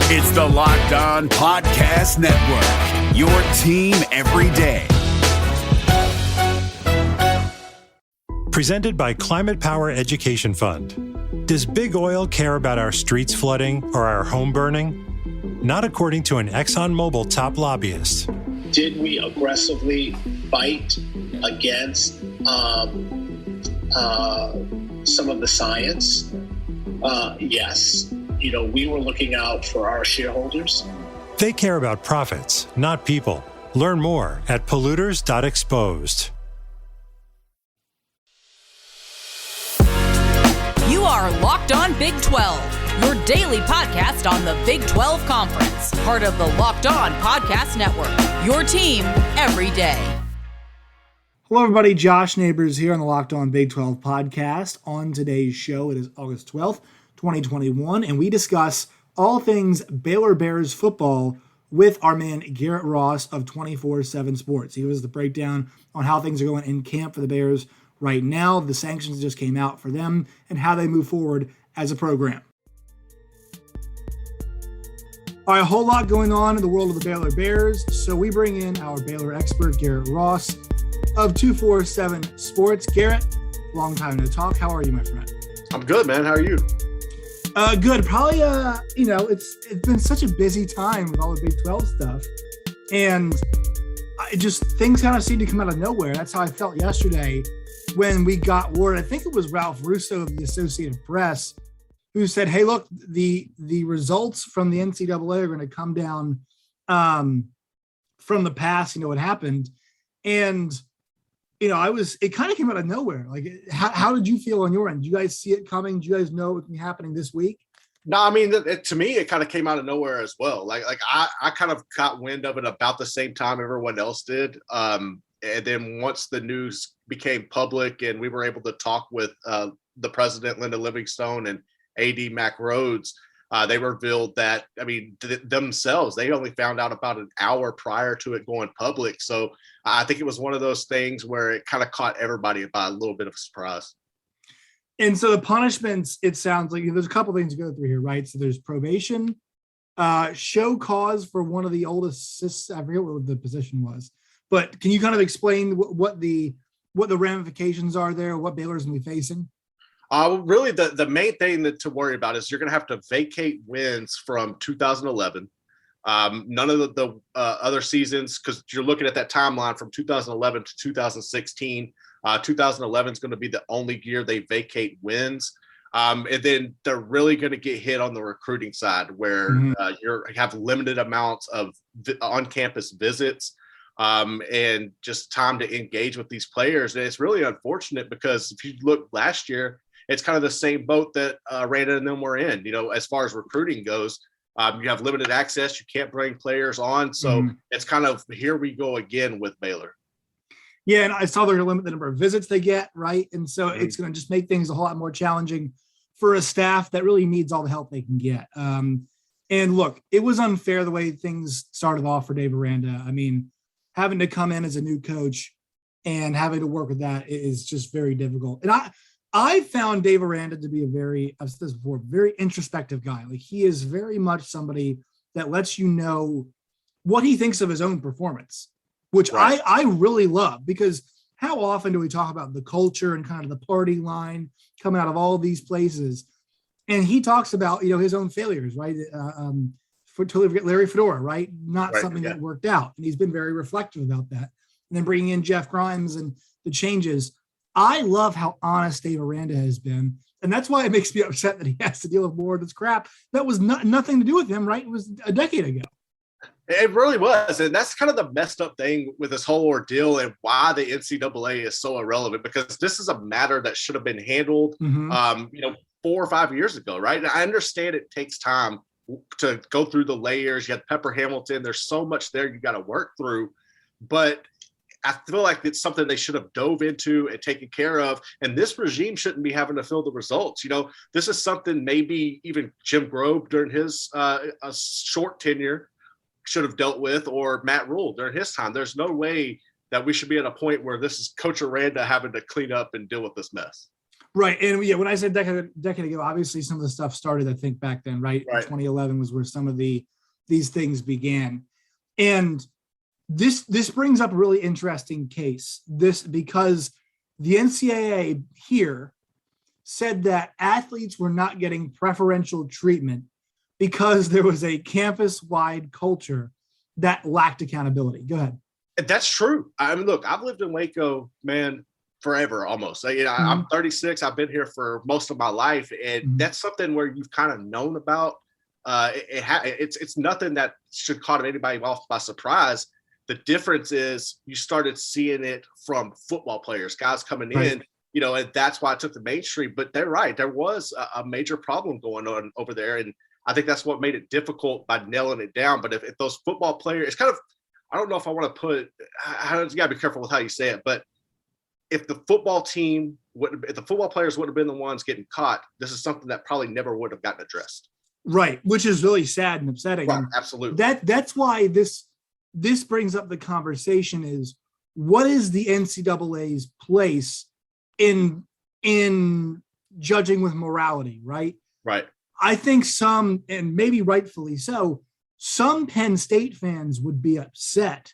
It's the Locked On Podcast Network, your team every day. Presented by Climate Power Education Fund. Does big oil care about our streets flooding or our home burning? Not according to an ExxonMobil top lobbyist. Did we aggressively fight against some of the science? Yes. We were looking out for our shareholders. They care about profits, not people. Learn more at polluters.exposed. You are Locked On Big 12, your daily podcast on the Big 12 Conference, part of the Locked On Podcast Network, your team every day. Hello, everybody. Josh Neighbors here on the Locked On Big 12 podcast. On today's show, it is August 12th, 2021, and we discuss all things Baylor Bears football with our man Garrett Ross of 24/7 Sports. He was the breakdown on how things are going in camp for the Bears right now, the sanctions just came out for them, and how they move forward as a program. All right, a whole lot going on in the world of the Baylor Bears, so we bring in our Baylor expert, Garrett Ross of 24/7 Sports. Garrett, long time no talk. How are you, my friend? I'm good, man. How are you? Good. Probably, it's been such a busy time with all the Big 12 stuff, and things kind of seem to come out of nowhere. That's how I felt yesterday when we got word. I think it was Ralph Russo of the Associated Press who said, "Hey, look, the results from the NCAA are going to come down from the past. What happened?" And it kind of came out of nowhere. Like, how did you feel on your end? Do you guys see it coming? Do you guys know what's happening this week? No, I mean, to me, it kind of came out of nowhere as well. Like I kind of caught wind of it about the same time everyone else did. And then once the news became public and we were able to talk with the president, Linda Livingstone, and AD Mac Rhodes, they revealed that, themselves, they only found out about an hour prior to it going public. So I think it was one of those things where it kind of caught everybody by a little bit of a surprise. And so the punishments, it sounds like there's a couple things to go through here, right? So there's probation, show cause for one of the oldest, I forget what the position was, but can you kind of explain what the ramifications are there, what Baylor's going to be facing? Really, the main thing to worry about is you're going to have to vacate wins from 2011. None of the other seasons, because you're looking at that timeline from 2011 to 2016. 2011 is going to be the only year they vacate wins. And then they're really going to get hit on the recruiting side where you have limited amounts of on-campus visits and just time to engage with these players. And it's really unfortunate because if you look last year, it's kind of the same boat that Randa and them were in, as far as recruiting goes. You have limited access. You can't bring players on. So it's kind of here we go again with Baylor. Yeah, and I saw they're going to limit the number of visits they get, right? And so it's going to just make things a whole lot more challenging for a staff that really needs all the help they can get. And look, it was unfair the way things started off for Dave Aranda. Having to come in as a new coach and having to work with that is just very difficult. And I found Dave Aranda to be I've said this before, very introspective guy. Like, he is very much somebody that lets you know what he thinks of his own performance, which right. I really love, because how often do we talk about the culture and kind of the party line coming out of all these places? And he talks about, his own failures, right? Totally forget Larry Fedora, right? Not right, something that worked out. And he's been very reflective about that. And then bringing in Jeff Grimes and the changes. I love how honest Dave Aranda has been. And that's why it makes me upset that he has to deal with more of this crap. That was nothing to do with him, right? It was a decade ago. It really was. And that's kind of the messed up thing with this whole ordeal and why the NCAA is so irrelevant, because this is a matter that should have been handled, 4 or 5 years ago, right? And I understand it takes time to go through the layers. You have Pepper Hamilton. There's so much there you got to work through. But I feel like it's something they should have dove into and taken care of. And this regime shouldn't be having to fill the results. This is something maybe even Jim Grove during his a short tenure should have dealt with, or Matt Rule during his time. There's no way that we should be at a point where this is Coach Aranda having to clean up and deal with this mess. Right. And yeah, when I said decade ago, obviously some of the stuff started, I think, back then, right? 2011 was where some of these things began. And this brings up a really interesting case. Because the NCAA here said that athletes were not getting preferential treatment because there was a campus-wide culture that lacked accountability. Go ahead. That's true. I mean, look, I've lived in Waco, man, forever almost. I'm 36. I've been here for most of my life, and that's something where you've kind of known about. It's nothing that should caught anybody off by surprise. The difference is you started seeing it from football players, guys coming in, and that's why it took the mainstream. But they're right. There was a major problem going on over there, and I think that's what made it difficult by nailing it down. But if those football players, it's kind of, I don't know if I want to put, you got to be careful with how you say it, but if the football players would have been the ones getting caught, this is something that probably never would have gotten addressed. Right. Which is really sad and upsetting. Right, absolutely. That's why this brings up the conversation is, what is the NCAA's place in judging with morality, right? Right. I think some, and maybe rightfully so, some Penn State fans would be upset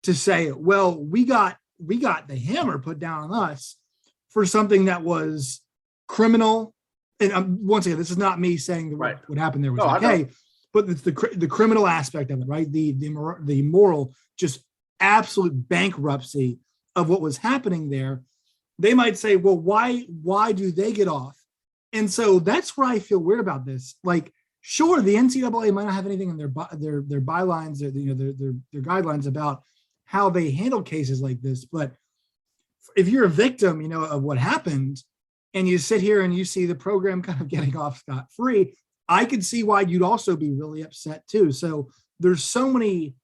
to say, well, we got the hammer put down on us for something that was criminal. And once again, this is not me saying what happened there was okay, but it's the criminal aspect of it, right? The moral, just absolute bankruptcy of what was happening there. They might say, well, why do they get off? And so that's where I feel weird about this. Like, sure, the NCAA might not have anything in their bylines, their guidelines about how they handle cases like this. But if you're a victim, of what happened, and you sit here and you see the program kind of getting off scot-free, I could see why you'd also be really upset too. So there's so many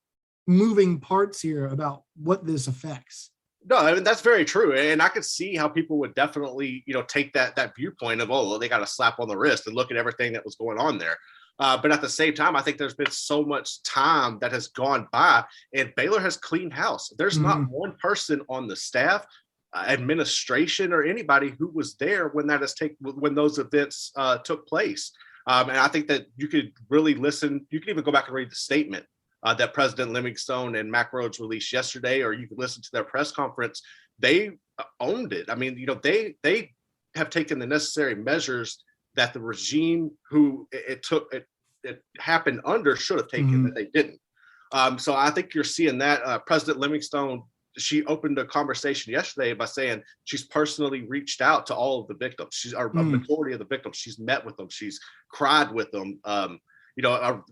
moving parts here about what this affects. No, I mean, that's very true. And I could see how people would definitely, take that viewpoint of, oh, well, they got a slap on the wrist and look at everything that was going on there. But at the same time, I think there's been so much time that has gone by, and Baylor has cleaned house. There's not one person on the staff, administration, or anybody who was there when those events took place. And I think that you could really listen. You can even go back and read the statement that President Livingstone and Mack Rhoades released yesterday, or you can listen to their press conference. They owned it. I mean, they have taken the necessary measures that the regime who it happened under should have taken, that they didn't. So I think you're seeing that. President Livingstone, she opened a conversation yesterday by saying she's personally reached out to all of the victims. A majority of the victims. She's met with them. She's cried with them.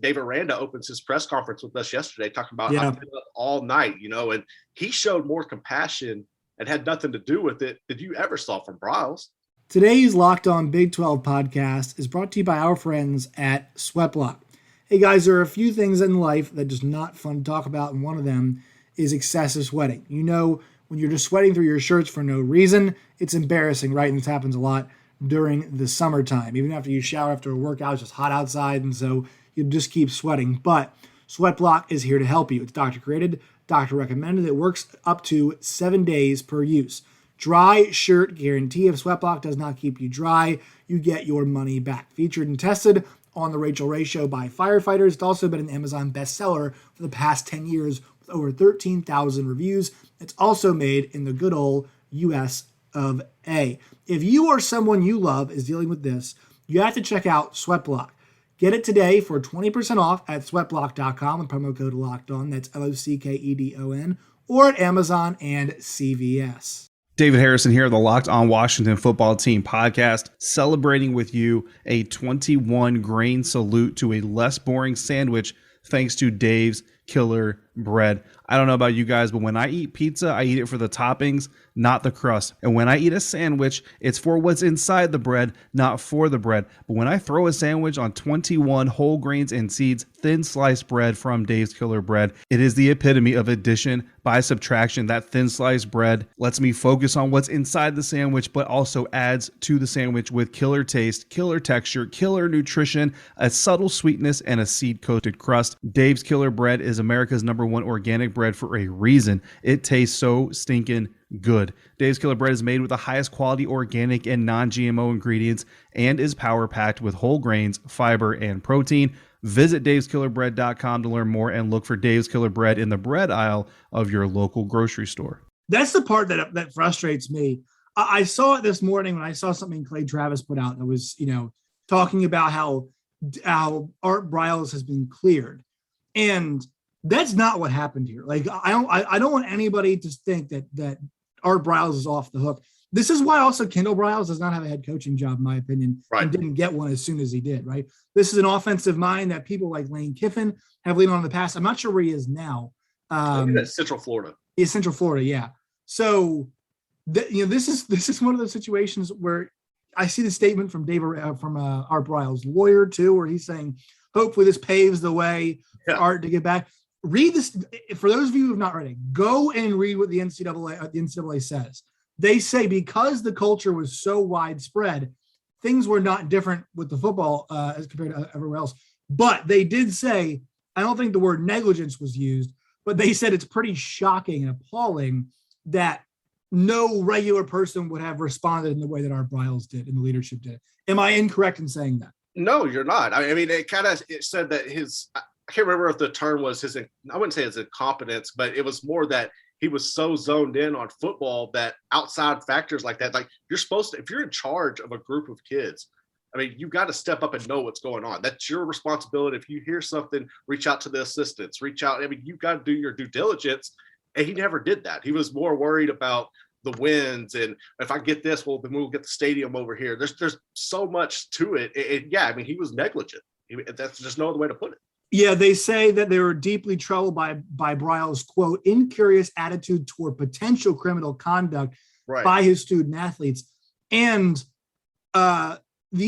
Dave Aranda opens his press conference with us yesterday talking about I've been up all night, and he showed more compassion and had nothing to do with it than you ever saw from Bryles. Today's Locked On Big 12 podcast is brought to you by our friends at Sweatblock. Hey guys, there are a few things in life that are just not fun to talk about, and one of them is excessive sweating. When you're just sweating through your shirts for no reason, it's embarrassing, right? And this happens a lot during the summertime. Even after you shower after a workout, it's just hot outside, and so you just keep sweating. But Sweatblock is here to help you. It's doctor created, doctor recommended. It works up to 7 days per use. Dry shirt guarantee. If Sweatblock does not keep you dry, you get your money back. Featured and tested on the Rachel Ray Show by firefighters. It's also been an Amazon bestseller for the past 10 years with over 13,000 reviews. It's also made in the good old US of A. If you or someone you love is dealing with this, you have to check out Sweatblock. Get it today for 20% off at sweatblock.com with promo code LOCKEDON. That's LOCKEDON, or at Amazon and CVS. David Harrison here, the Locked On Washington Football Team podcast, celebrating with you a 21 grain salute to a less boring sandwich thanks to Dave's Killer Bread. I don't know about you guys, but when I eat pizza, I eat it for the toppings, not the crust. And when I eat a sandwich, it's for what's inside the bread, not for the bread. But when I throw a sandwich on 21 whole grains and seeds, thin sliced bread from Dave's Killer Bread, it is the epitome of addition by subtraction. That thin sliced bread lets me focus on what's inside the sandwich, but also adds to the sandwich with killer taste, killer texture, killer nutrition, a subtle sweetness, and a seed-coated crust. Dave's Killer Bread is is America's #1 organic bread for a reason. It tastes so stinking good. Dave's Killer Bread is made with the highest quality organic and non-GMO ingredients and is power-packed with whole grains, fiber, and protein. Visit daveskillerbread.com to learn more and look for Dave's Killer Bread in the bread aisle of your local grocery store. That's the part that frustrates me. I saw it this morning when I saw something Clay Travis put out that was, talking about how Art Briles has been cleared. And that's not what happened here. Like, I don't want anybody to think that Art Briles is off the hook. This is why also Kendall Briles does not have a head coaching job, in my opinion, and didn't get one as soon as he did, right? This is an offensive mind that people like Lane Kiffin have leaned on in the past. I'm not sure where he is now. That's Central Florida. Yeah, Central Florida, yeah. So, this is one of those situations where I see the statement from Art Briles' lawyer too, where he's saying, hopefully this paves the way for Art to get back. Read this. For those of you who have not read it, go and read what the NCAA says. They say because the culture was so widespread, things were not different with the football as compared to everywhere else. But they did say, I don't think the word negligence was used, but they said it's pretty shocking and appalling that no regular person would have responded in the way that Art Briles did and the leadership did. Am I incorrect in saying that? No, you're not. I mean, it said that I can't remember if the term was I wouldn't say his incompetence, but it was more that he was so zoned in on football that outside factors like that, like you're supposed to, if you're in charge of a group of kids, I mean, you got to step up and know what's going on. That's your responsibility. If you hear something, reach out to the assistants, reach out. I mean, you got to do your due diligence. And he never did that. He was more worried about the wins. And if I get this, then we'll get the stadium over here. There's so much to it. Yeah, I mean, he was negligent. That's just no other way to put it. Yeah, they say that they were deeply troubled by Briles' quote, incurious attitude toward potential criminal conduct by his student athletes. And the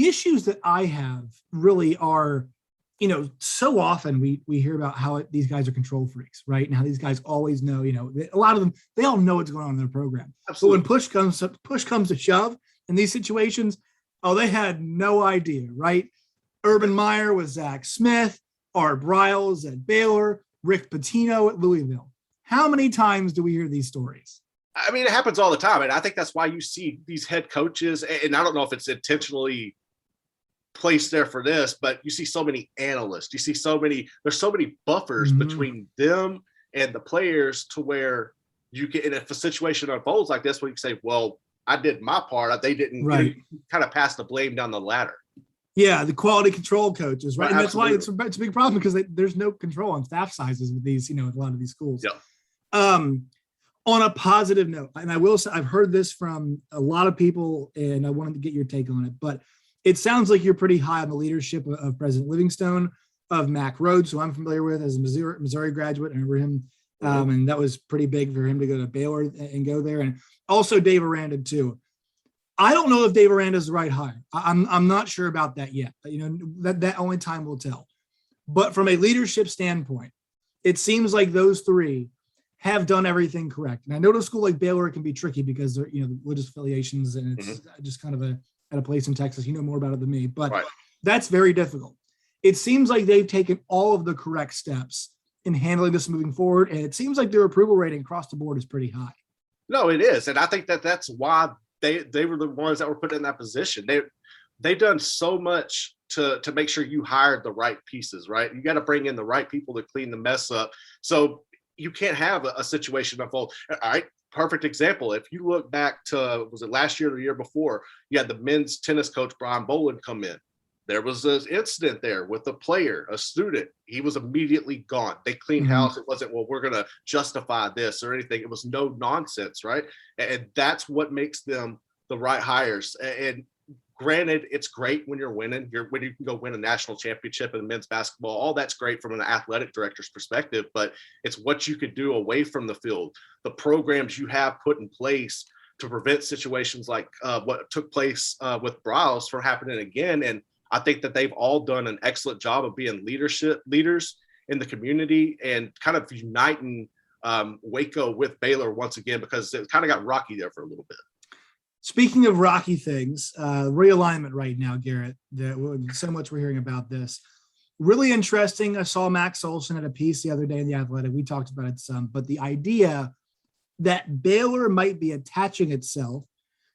issues that I have really are, so often we hear about how these guys are control freaks, right? And how these guys always know, a lot of them, they all know what's going on in their program. Absolutely. But when push comes to shove in these situations, they had no idea, right? Urban Meyer with Zach Smith, Art Briles at Baylor, Rick Pitino at Louisville. How many times do we hear these stories? I mean, it happens all the time. And I think that's why you see these head coaches, and I don't know if it's intentionally placed there for this, but you see so many analysts. You see there's so many buffers between them and the players to where you get, and if a situation unfolds like this, where you can say, well, I did my part. They didn't kind of pass the blame down the ladder. Yeah, the quality control coaches, right? And that's why it's a big problem because there's no control on staff sizes with these, with a lot of these schools. Yeah. On a positive note, and I will say I've heard this from a lot of people, and I wanted to get your take on it, but it sounds like you're pretty high on the leadership of President Livingstone, of Mack Rhodes, who I'm familiar with as a Missouri graduate. I remember him, and that was pretty big for him to go to Baylor and go there, and also Dave Aranda too. I don't know if Dave Aranda is the right hire. I'm not sure about that yet. That only time will tell. But from a leadership standpoint, it seems like those three have done everything correct. And I know a school like Baylor can be tricky because they're, religious affiliations, and it's just kind of at a place in Texas. You know more about it than me, but that's very difficult. It seems like they've taken all of the correct steps in handling this moving forward, and it seems like their approval rating across the board is pretty high. No, it is, and I think that's why they were the ones that were put in that position. They've done so much to make sure you hired the right pieces, right? You got to bring in the right people to clean the mess up. So you can't have a situation unfold. All right, perfect example. If you look back to, was it last year or the year before, you had the men's tennis coach, Brian Boland, come in. There was an incident there with a player, a student. He was immediately gone. They cleaned house. It wasn't, well, we're going to justify this or anything. It was no nonsense, right? And that's what makes them the right hires. And granted, it's great when you're winning. When you can go win a national championship in men's basketball, all that's great from an athletic director's perspective, but it's what you could do away from the field, the programs you have put in place to prevent situations like what took place with Briles from happening again. And I think that they've all done an excellent job of being leaders in the community and kind of uniting Waco with Baylor once again, because it kind of got rocky there for a little bit. Speaking of rocky things, realignment right now, Garrett, so much we're hearing about this. really interesting. I saw Max Olson at a piece the other day in The Athletic. We talked about it some, but the idea that Baylor might be attaching itself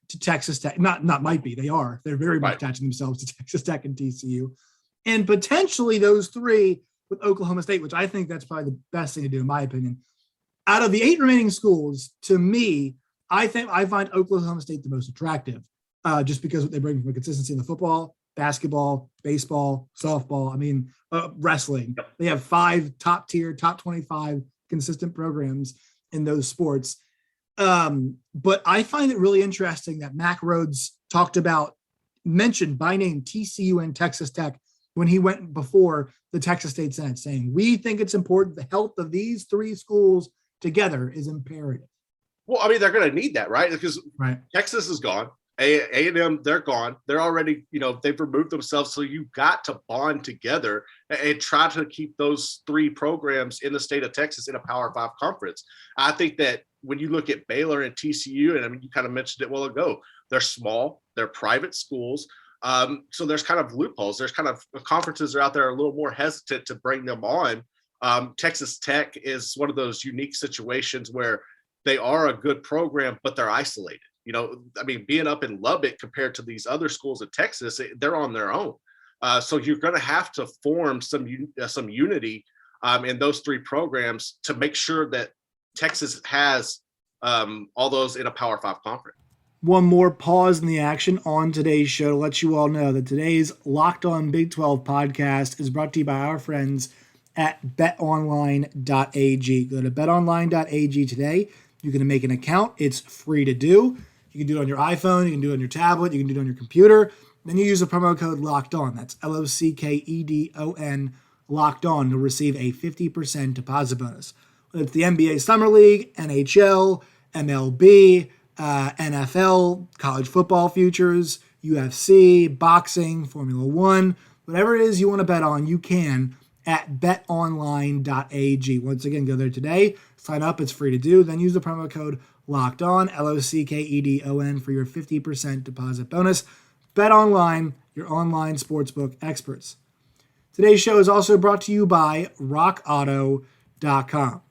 to Texas Tech, not might be, they are. They're very much attaching themselves to Texas Tech and TCU. And potentially those three with Oklahoma State, which I think that's probably the best thing to do, in my opinion. Out of the 8 remaining schools, to me, I find Oklahoma State the most attractive, just because what they bring from a consistency in the football, basketball, baseball, softball, wrestling. Yep. They have 5 top tier, top 25 consistent programs in those sports. But I find it really interesting that Mack Rhodes mentioned by name TCU and Texas Tech when he went before the Texas State Senate, saying, we think it's important. The health of these 3 schools together is imperative. Well, they're going to need that, right? Because Texas is gone. A&M, they're gone. They're already, they've removed themselves. So you've got to bond together and try to keep those 3 programs in the state of Texas in a Power 5 conference. I think that when you look at Baylor and TCU, and you kind of mentioned it a while ago, they're small, they're private schools. So there's kind of loopholes. There's kind of conferences are out there a little more hesitant to bring them on. Texas Tech is one of those unique situations where they are a good program, but they're isolated. Being up in Lubbock compared to these other schools in Texas, they're on their own. So you're going to have to form some unity in those 3 programs to make sure that Texas has all those in a Power 5 conference. One more pause in the action on today's show to let you all know that today's Locked On Big 12 podcast is brought to you by our friends at betonline.ag. Go to betonline.ag today. You can make an account. It's free to do. You can do it on your iPhone. You can do it on your tablet. You can do it on your computer. Then you use the promo code Locked On. That's LOCKEDON, Locked On, to receive a 50% deposit bonus. Whether it's the NBA Summer League, NHL, MLB, NFL, college football futures, UFC, boxing, Formula One, whatever it is you want to bet on, you can at betonline.ag. Once again, go there today, sign up, it's free to do, then use the promo code Locked On, LOCKEDON, for your 50% deposit bonus. Bet Online, your online sportsbook experts. Today's show is also brought to you by RockAuto.com.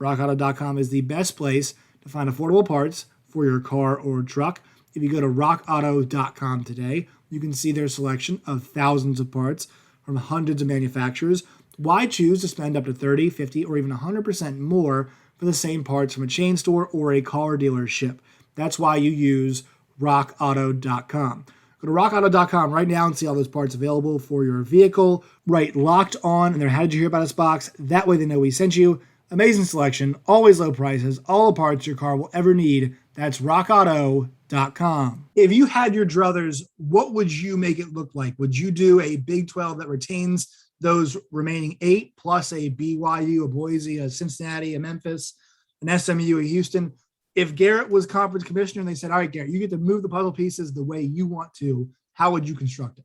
RockAuto.com is the best place to find affordable parts for your car or truck. If you go to rockauto.com today, you can see their selection of thousands of parts from hundreds of manufacturers. Why choose to spend up to 30, 50, or even 100% more for the same parts from a chain store or a car dealership? That's why you use rockauto.com. Go to rockauto.com right now and see all those parts available for your vehicle. Right, Locked On in their How Did You Hear About Us box. That way they know we sent you. Amazing selection, always low prices, all the parts your car will ever need. That's rockauto.com. If you had your druthers, what would you make it look like? Would you do a Big 12 that retains those remaining 8 plus a BYU, a Boise, a Cincinnati, a Memphis, an SMU, a Houston? If Garrett was conference commissioner and they said, all right, Garrett, you get to move the puzzle pieces the way you want to, how would you construct it?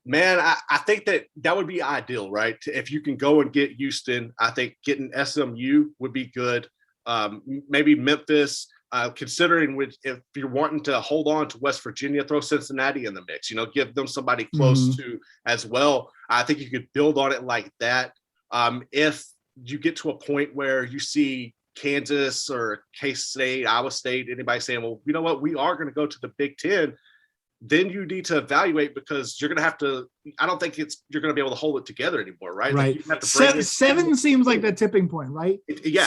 Man, I think that would be ideal, right? If you can go and get Houston, I think getting SMU would be good. Maybe Memphis, considering if you're wanting to hold on to West Virginia, throw Cincinnati in the mix, give them somebody close to as well. I think you could build on it like that. If you get to a point where you see Kansas or K-State, Iowa State, anybody saying, well, you know what, we are going to go to the Big Ten, then you need to evaluate, because you're going to have to, I don't think you're going to be able to hold it together anymore, right? Right. Like you have to seven seems like the tipping point, right?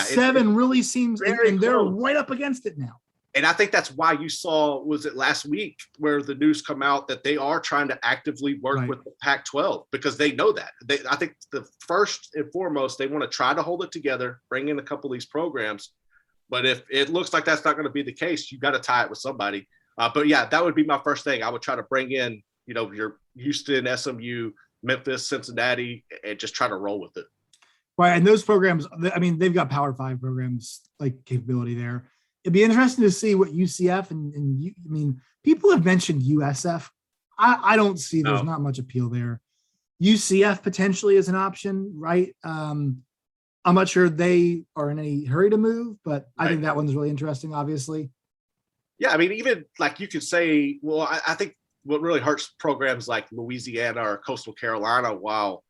Seven really seems, and they're right up against it now. And I think that's why you saw, was it last week, where the news come out that they are trying to actively work with the Pac-12, because they know that. I think the first and foremost, they want to try to hold it together, bring in a couple of these programs. But if it looks like that's not going to be the case, you got to tie it with somebody. But yeah, that would be my first thing. I would try to bring in, your Houston, SMU, Memphis, Cincinnati, and just try to roll with it. Right. And those programs, they've got Power 5 programs like capability there. It'd be interesting to see what UCF and people have mentioned USF. I don't see there's not much appeal there. UCF potentially is an option, right? I'm not sure they are in any hurry to move, but I think that one's really interesting, obviously. Yeah, even like you could say, well, I think what really hurts programs like Louisiana or Coastal Carolina, while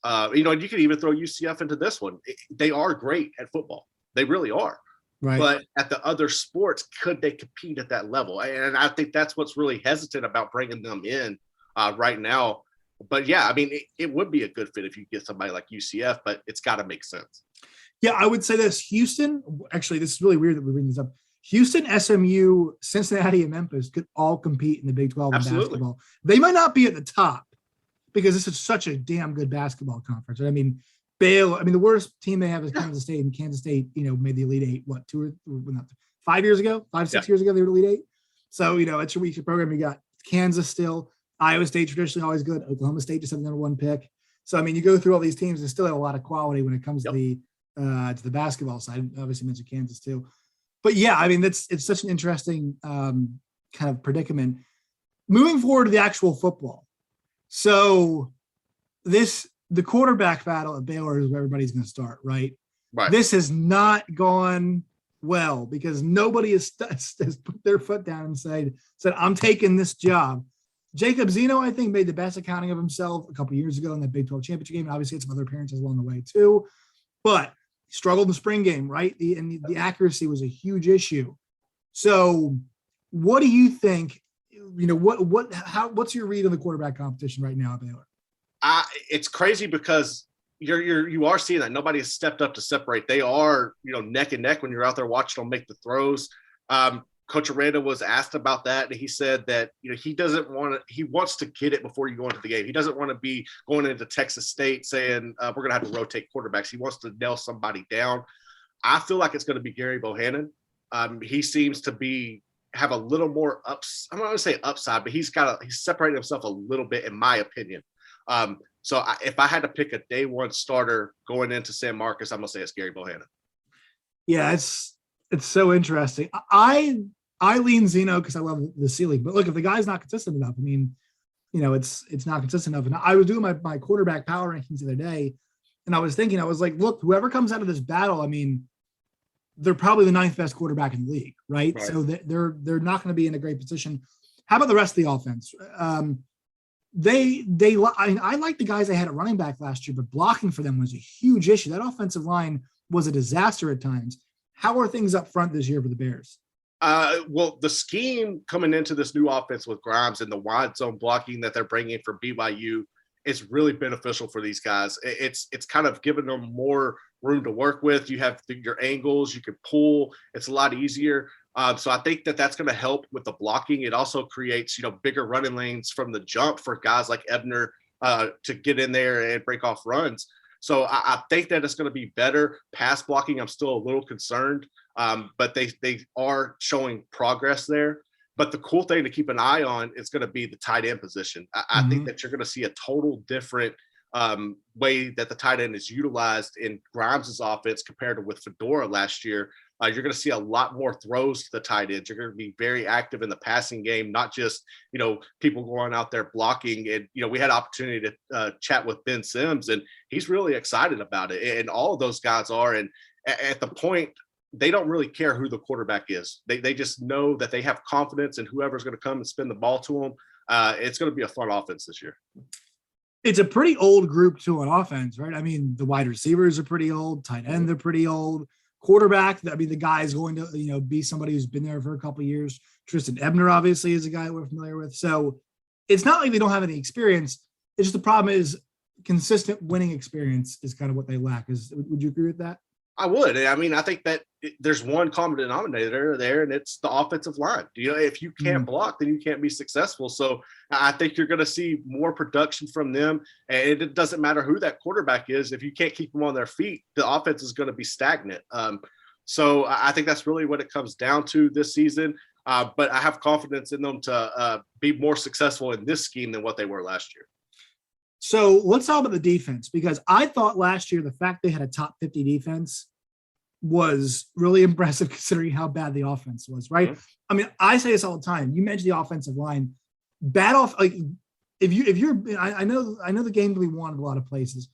You can even throw UCF into this one. They are great at football. They really are. Right. But at the other sports, could they compete at that level? And I think that's what's really hesitant about bringing them in right now. But yeah, I mean, it would be a good fit if you get somebody like UCF, but it's got to make sense. Yeah, I would say this. Houston, actually, this is really weird that we bring this up. Houston, SMU, Cincinnati, and Memphis could all compete in the Big 12 in basketball. They might not be at the top because this is such a damn good basketball conference. I mean, Baylor, the worst team they have is Kansas State, and Kansas State, made the Elite Eight, 5 years ago, 6 years ago, they were Elite Eight. So, it's your weekly program. You got Kansas still, Iowa State traditionally always good. Oklahoma State just had the number one pick. So, you go through all these teams and still have a lot of quality when it comes to the basketball side. Obviously mentioned Kansas too. But yeah, it's such an interesting kind of predicament. Moving forward to the actual football. So the quarterback battle at Baylor is where everybody's going to start, right? Right. This has not gone well because nobody has put their foot down and said, I'm taking this job. Jacob Zeno, I think, made the best accounting of himself a couple of years ago in that Big 12 championship game. And obviously, had some other appearances along the way too. But he struggled in the spring game, right? The accuracy was a huge issue. So what do you think, what's your read of the quarterback competition right now at Baylor? It's crazy because you are seeing that nobody has stepped up to separate. They are, neck and neck when you're out there watching them make the throws. Coach Aranda was asked about that, and he said that he wants to get it before you go into the game. He doesn't want to be going into Texas State saying we're going to have to rotate quarterbacks. He wants to nail somebody down. I feel like it's going to be Gary Bohannon. He seems to have a little more I'm not going to say upside, but he's separated himself a little bit, in my opinion. So if I had to pick a day one starter going into San Marcos, I'm going to say it's Gary Bohannon. Yeah, it's so interesting. I lean Zeno because I love the ceiling. But look, if the guy's not consistent enough, it's not consistent enough. And I was doing my quarterback power rankings the other day, and I was like, look, whoever comes out of this battle, they're probably the 9th best quarterback in the league, right? So they're not going to be in a great position. How about the rest of the offense? I like the guys they had at running back last year, but blocking for them was a huge issue. That offensive line was a disaster at times. How are things up front this year for the Bears? Well, the scheme coming into this new offense with Grimes and the wide zone blocking that they're bringing for BYU is really beneficial for these guys. It's kind of giving them more room to work with. You have your angles, you can pull. It's a lot easier. So I think that's going to help with the blocking. It also creates, bigger running lanes from the jump for guys like Ebner to get in there and break off runs. So I think that it's going to be better. Pass blocking, I'm still a little concerned, but they are showing progress there. But the cool thing to keep an eye on is going to be the tight end position. I think that you're going to see a total different way that the tight end is utilized in Grimes' offense compared to with Fedora last year. You're going to see a lot more throws to the tight ends. You're going to be very active in the passing game, not just, people going out there blocking. And, we had opportunity to chat with Ben Sims, and he's really excited about it. And all of those guys are. And at the point, they don't really care who the quarterback is. They just know that they have confidence in whoever's going to come and spin the ball to them. It's going to be a fun offense this year. It's a pretty old group to an offense, right? The wide receivers are pretty old. Tight end, they're pretty old. Quarterback, the guy is going to, be somebody who's been there for a couple of years. Tristan Ebner, obviously, is a guy we're familiar with. So it's not like they don't have any experience. It's just the problem is consistent winning experience is kind of what they lack. Would you agree with that? I would. I think that there's one common denominator there, and it's the offensive line. If you can't block, then you can't be successful. So I think you're going to see more production from them. And it doesn't matter who that quarterback is. If you can't keep them on their feet, the offense is going to be stagnant. So I think that's really what it comes down to this season. But I have confidence in them to be more successful in this scheme than what they were last year. So let's talk about the defense, because I thought last year the fact they had a top 50 defense was really impressive considering how bad the offense was, right? Mm-hmm. I say this all the time. You mentioned the offensive line. Bad off, like if you're I know the game can be won in a lot of places,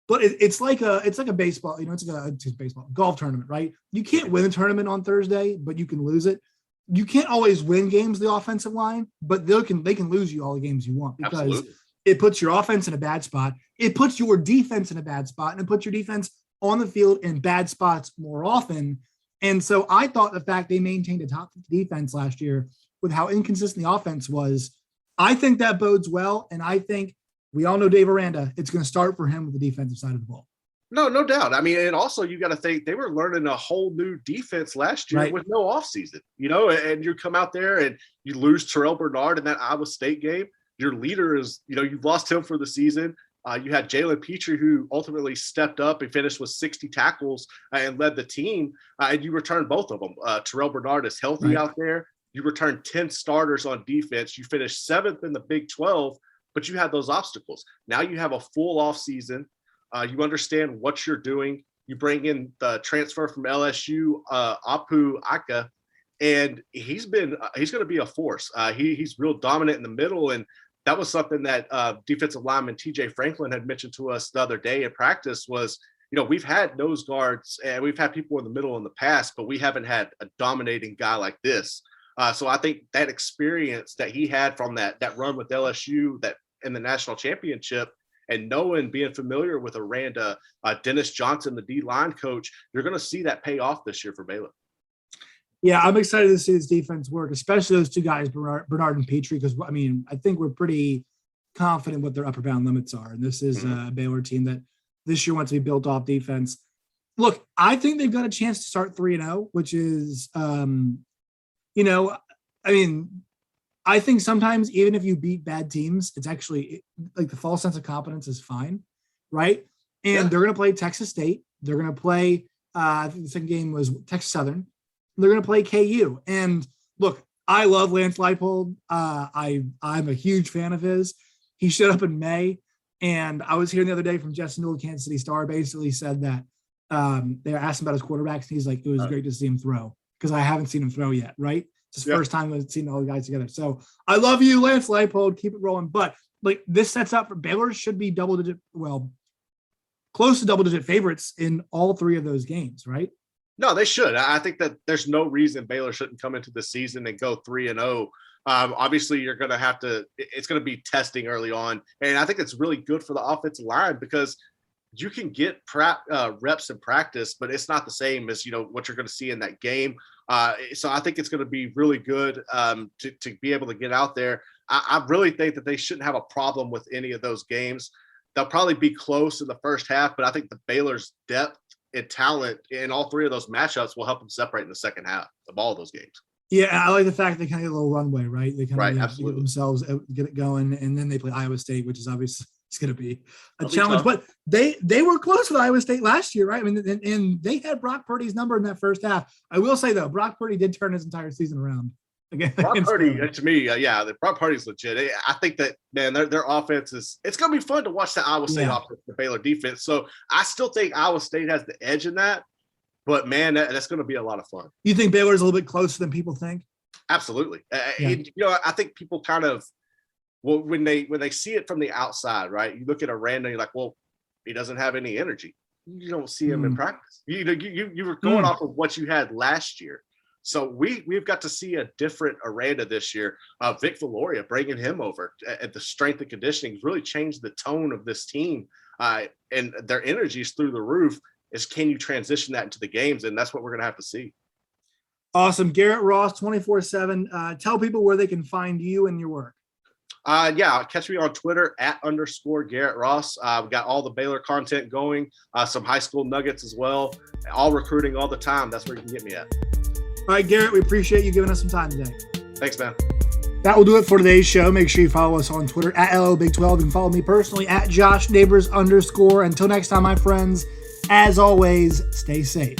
but it's like a baseball, it's baseball golf tournament, right? You can't win a tournament on Thursday, but you can lose it. You can't always win games the offensive line, but they can lose you all the games you want, because Absolutely. it puts your offense in a bad spot. It puts your defense in a bad spot, and it puts your defense on the field in bad spots more often. And so I thought the fact they maintained a top 50 defense last year with how inconsistent the offense was, I think that bodes well. And I think we all know Dave Aranda. It's going to start for him with the defensive side of the ball. No doubt. I mean, and also you got to think they were learning a whole new defense last year with no offseason, and you come out there and you lose Terrell Bernard in that Iowa State game. Your leader is, you've lost him for the season. You had Jalen Petrie, who ultimately stepped up and finished with 60 tackles and led the team, and you returned both of them. Terrell Bernard is healthy out there. You returned 10 starters on defense. You finished 7th in the Big 12, but you had those obstacles. Now you have a full offseason. You understand what you're doing. You bring in the transfer from LSU, Apu Aka, and he's going to be a force. He's real dominant in the middle, and that was something that defensive lineman TJ Franklin had mentioned to us the other day in practice was, we've had nose guards and we've had people in the middle in the past, but we haven't had a dominating guy like this. So I think that experience that he had from that run with LSU that in the national championship, and being familiar with Aranda, Dennis Johnson, the D-line coach, you're going to see that pay off this year for Baylor. Yeah, I'm excited to see this defense work, especially those two guys, Bernard and Petrie, because, I think we're pretty confident what their upper bound limits are. And this is a Baylor team that this year wants to be built off defense. Look, I think they've got a chance to start 3-0, which is, I think sometimes even if you beat bad teams, it's actually like the false sense of competence is fine, right? And they're going to play Texas State. They're going to play, I think the second game was Texas Southern. They're going to play KU. And look, I love Lance Leipold. I'm a huge fan of his. He showed up in May, and I was hearing the other day from Justin Newell, Kansas City Star, basically said that they were asking about his quarterbacks, and he's like, it was great to see him throw because I haven't seen him throw yet, right? It's his first time I've seen all the guys together. So I love you, Lance Leipold. Keep it rolling. But this sets up for Baylor should be close to double-digit favorites in all three of those games, right? No, they should. I think that there's no reason Baylor shouldn't come into the season and go 3-0. Obviously, you're going to have to – it's going to be testing early on. And I think it's really good for the offensive line because you can get reps in practice, but it's not the same as, what you're going to see in that game. So I think it's going to be really good to be able to get out there. I really think that they shouldn't have a problem with any of those games. They'll probably be close in the first half, but I think the Baylor's depth and talent in all three of those matchups will help them separate in the second half of all of those games. Yeah, I like the fact they kind of get a little runway, right? They kind of get themselves, get it going, and then they play Iowa State, which is obviously it's going to be a challenge. But they were close with Iowa State last year, right? And they had Brock Purdy's number in that first half. I will say, though, Brock Purdy did turn his entire season around. Brock Purdy, to me, Brock Purdy's legit. I think that, man, their offense it's going to be fun to watch the Iowa State offense, the Baylor defense. So I still think Iowa State has the edge in that. But, man, that's going to be a lot of fun. You think Baylor's a little bit closer than people think? Absolutely. I think people kind of when they see it from the outside, right? You look at Aranda, you're like, well, he doesn't have any energy. You don't see him in practice. You were going off of what you had last year. So we've got to see a different Aranda this year. Vic Valoria, bringing him over at the strength and conditioning really changed the tone of this team, and their energy is through the roof. Is can you transition that into the games? And that's what we're going to have to see. Awesome. Garrett Ross, 24/7. Tell people where they can find you and your work. Catch me on Twitter @_Garrett Ross. We got all the Baylor content going, some high school nuggets as well, all recruiting all the time. That's where you can get me at. All right, Garrett, we appreciate you giving us some time today. Thanks, man. That will do it for today's show. Make sure you follow us on Twitter @LOBig12. You can follow me personally @JoshNeighbors_. Until next time, my friends, as always, stay safe.